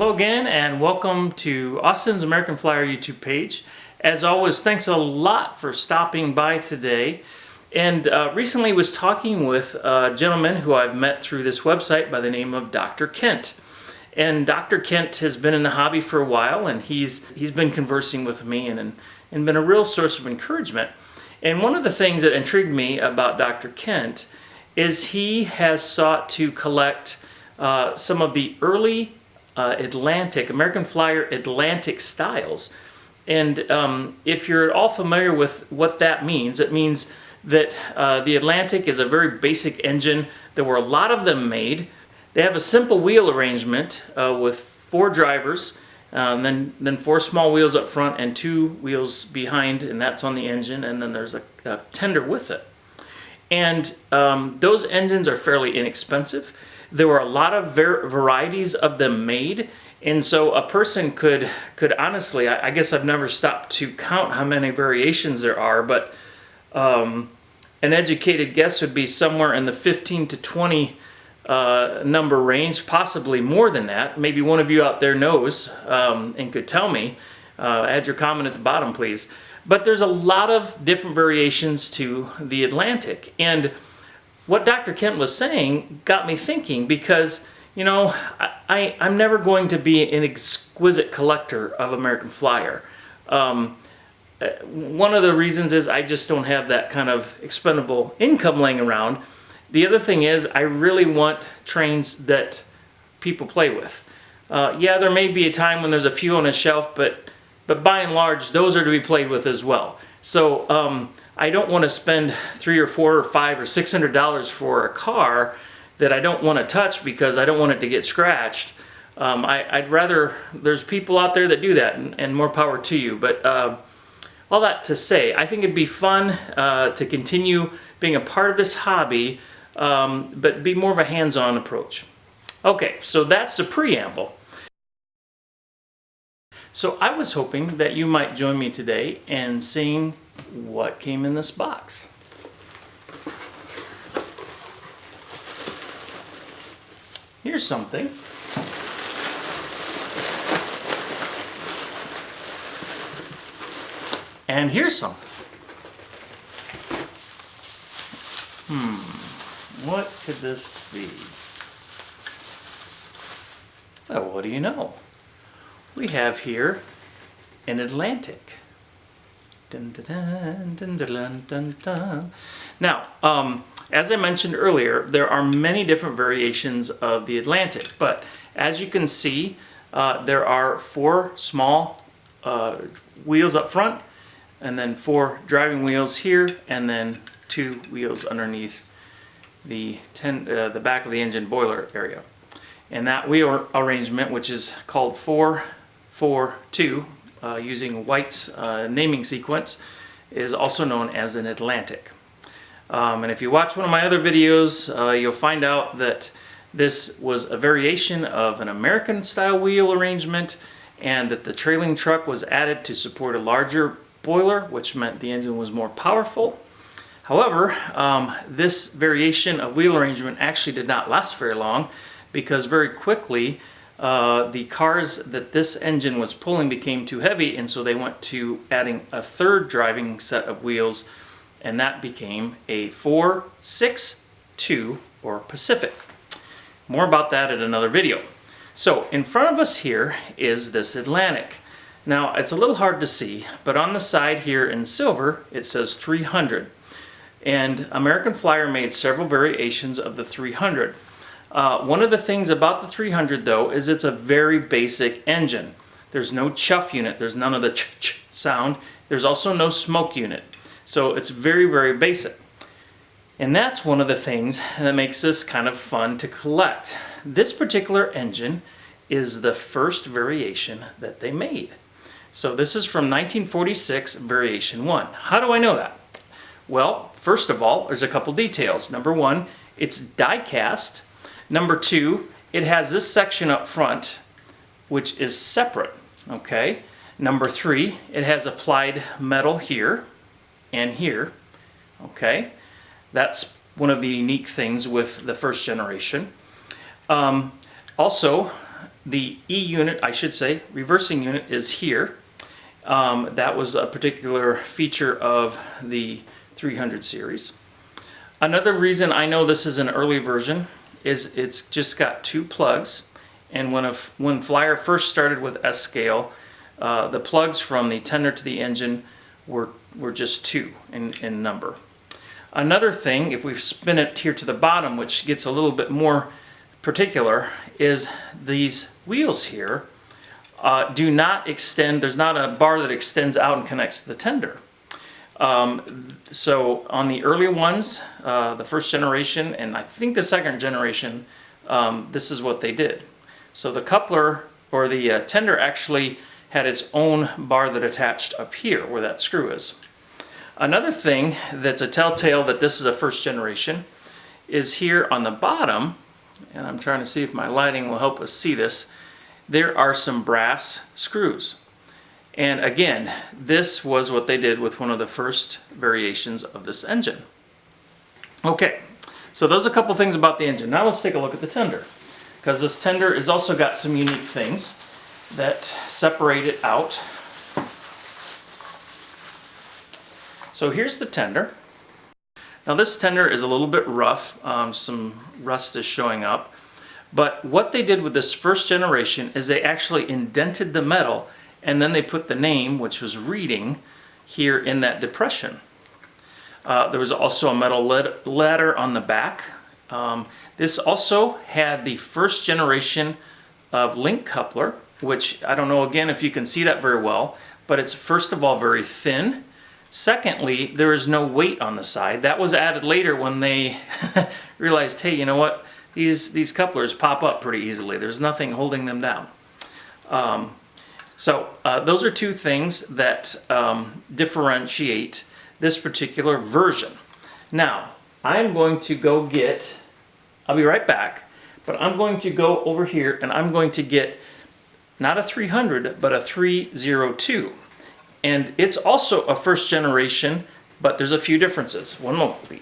Hello again and welcome to Austin's American Flyer YouTube page. As always, thanks a lot for stopping by today. And recently was talking with a gentleman who I've met through this website by the name of Dr. Kent. And Dr. Kent has been in the hobby for a while, and he's been conversing with me and been a real source of encouragement. And one of the things that intrigued me about Dr. Kent is he has sought to collect some of the early American Flyer Atlantic styles. And if you're at all familiar with what that means, it means that the Atlantic is a very basic engine. There were a lot of them made. They have a simple wheel arrangement with 4 drivers, then 4 small wheels up front and 2 wheels behind, and that's on the engine, and then there's a tender with it. And those engines are fairly inexpensive. There were a lot of varieties of them made, and so a person could honestly, I guess I've never stopped to count how many variations there are, but an educated guess would be somewhere in the 15 to 20 number range, possibly more than that. Maybe one of you out there knows and could tell me. Add your comment at the bottom, please. But there's a lot of different variations to the Atlantic, and what Dr. Kent was saying got me thinking, because, you know, I'm never going to be an exquisite collector of American Flyer. One of the reasons is I just don't have that kind of expendable income laying around. The other thing is I really want trains that people play with. Yeah, there may be a time when there's a few on a shelf, but by and large, those are to be played with as well. So I don't want to spend $300 or $400 or $500 or $600 for a car that I don't want to touch because I don't want it to get scratched. I'd rather, there's people out there that do that, and more power to you. But all that to say, I think it'd be fun to continue being a part of this hobby, but be more of a hands-on approach. Okay, so that's the preamble. So I was hoping that you might join me today in seeing what came in this box. Here's something. And here's something. What could this be? Well, what do you know? We have here an Atlantic. Dun, dun, dun, dun, dun, dun, dun. Now, as I mentioned earlier, there are many different variations of the Atlantic, but as you can see, there are 4 small wheels up front, and then 4 driving wheels here, and then 2 wheels underneath the back of the engine boiler area. And that wheel arrangement, which is called 4-4-2, using White's naming sequence, is also known as an Atlantic. And if you watch one of my other videos, you'll find out that this was a variation of an American style wheel arrangement, and that the trailing truck was added to support a larger boiler, which meant the engine was more powerful. However, this variation of wheel arrangement actually did not last very long, because very quickly the cars that this engine was pulling became too heavy, and so they went to adding a 3rd driving set of wheels, and that became a 4-6-2 or Pacific. More about that in another video. So in front of us here is this Atlantic. Now it's a little hard to see, but on the side here in silver it says 300. And American Flyer made several variations of the 300. One of the things about the 300 though is it's a very basic engine. There's no chuff unit, there's none of the ch-ch sound, there's also no smoke unit. So it's very, very basic. And that's one of the things that makes this kind of fun to collect. This particular engine is the first variation that they made. So this is from 1946, variation 1. How do I know that? Well, first of all, there's a couple details. Number 1, it's die cast. Number 2, it has this section up front, which is separate, okay? Number 3, it has applied metal here and here, okay? That's one of the unique things with the first generation. Also, The E unit, I should say, reversing unit is here. That was a particular feature of the 300 series. Another reason I know this is an early version is it's just got 2 plugs. And when Flyer first started with S-scale, the plugs from the tender to the engine were just 2 in number. Another thing, if we spin it here to the bottom, which gets a little bit more particular, is these wheels here do not extend. There's not a bar that extends out and connects to the tender. So on the early ones, the first generation and I think the second generation, this is what they did. So the coupler or the tender actually had its own bar that attached up here where that screw is. Another thing that's a telltale that this is a first generation is here on the bottom, and I'm trying to see if my lighting will help us see this, there are some brass screws. And again, this was what they did with one of the first variations of this engine. Okay, so those are a couple things about the engine. Now let's take a look at the tender, because this tender has also got some unique things that separate it out. So here's the tender. Now this tender is a little bit rough, some rust is showing up, but what they did with this first generation is they actually indented the metal and then they put the name, which was Reading, here in that depression. There was also a metal ladder on the back. This also had the first generation of link coupler, which I don't know again if you can see that very well, but it's first of all very thin. Secondly, there is no weight on the side. That was added later when they realized, hey, you know what? These couplers pop up pretty easily. There's nothing holding them down. So those are 2 things that differentiate this particular version. Now, I'm going to go get, I'll be right back, but I'm going to go over here and I'm going to get not a 300, but a 302. And it's also a first generation, but there's a few differences. One moment, please.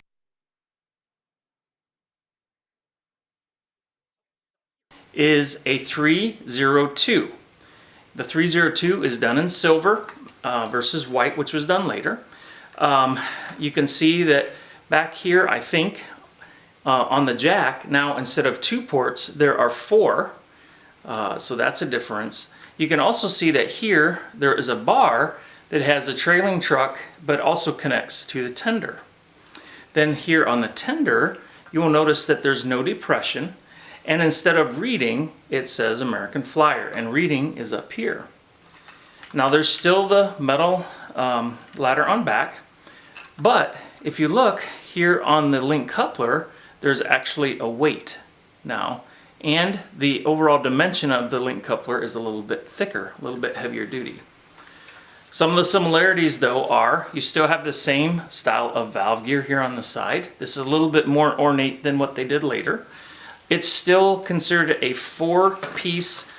Is a 302. The 302 is done in silver versus white, which was done later. You can see that back here, I think, on the jack, now instead of 2 ports, there are 4. So that's a difference. You can also see that here there is a bar that has a trailing truck but also connects to the tender. Then here on the tender, you will notice that there's no depression, and instead of Reading, it says American Flyer, and Reading is up here. Now there's still the metal ladder on back, but if you look here on the link coupler, there's actually a weight now, and the overall dimension of the link coupler is a little bit thicker, a little bit heavier duty. Some of the similarities though are, you still have the same style of valve gear here on the side. This is a little bit more ornate than what they did later. It's still considered a 4-piece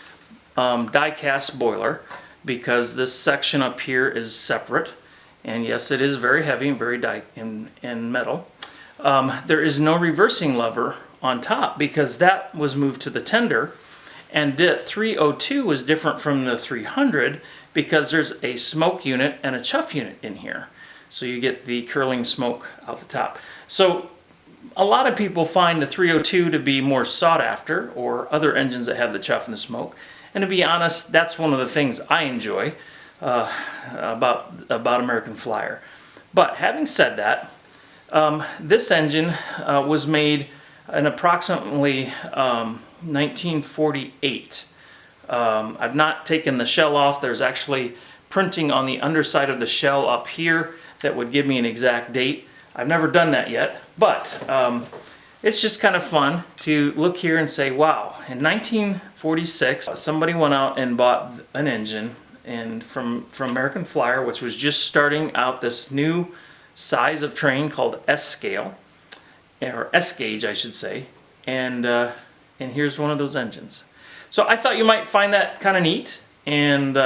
die-cast boiler because this section up here is separate. And yes, it is very heavy and very in metal. There is no reversing lever on top because that was moved to the tender. And the 302 was different from the 300 because there's a smoke unit and a chuff unit in here. So you get the curling smoke out the top. So a lot of people find the 302 to be more sought after, or other engines that have the chuff and the smoke. And to be honest, that's one of the things I enjoy about American Flyer. But having said that, this engine was made in approximately 1948. I've not taken the shell off. There's actually printing on the underside of the shell up here that would give me an exact date. I've never done that yet, but it's just kind of fun to look here and say, wow, in 1946, somebody went out and bought an engine from American Flyer, which was just starting out this new size of train called S-scale, or S-gauge, I should say, and here's one of those engines. So I thought you might find that kind of neat, and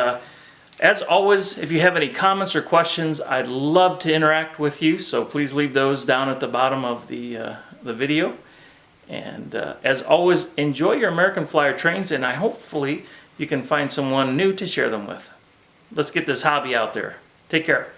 as always, if you have any comments or questions, I'd love to interact with you, so please leave those down at the bottom of the video. And as always, enjoy your American Flyer trains, and hopefully you can find someone new to share them with. Let's get this hobby out there. Take care.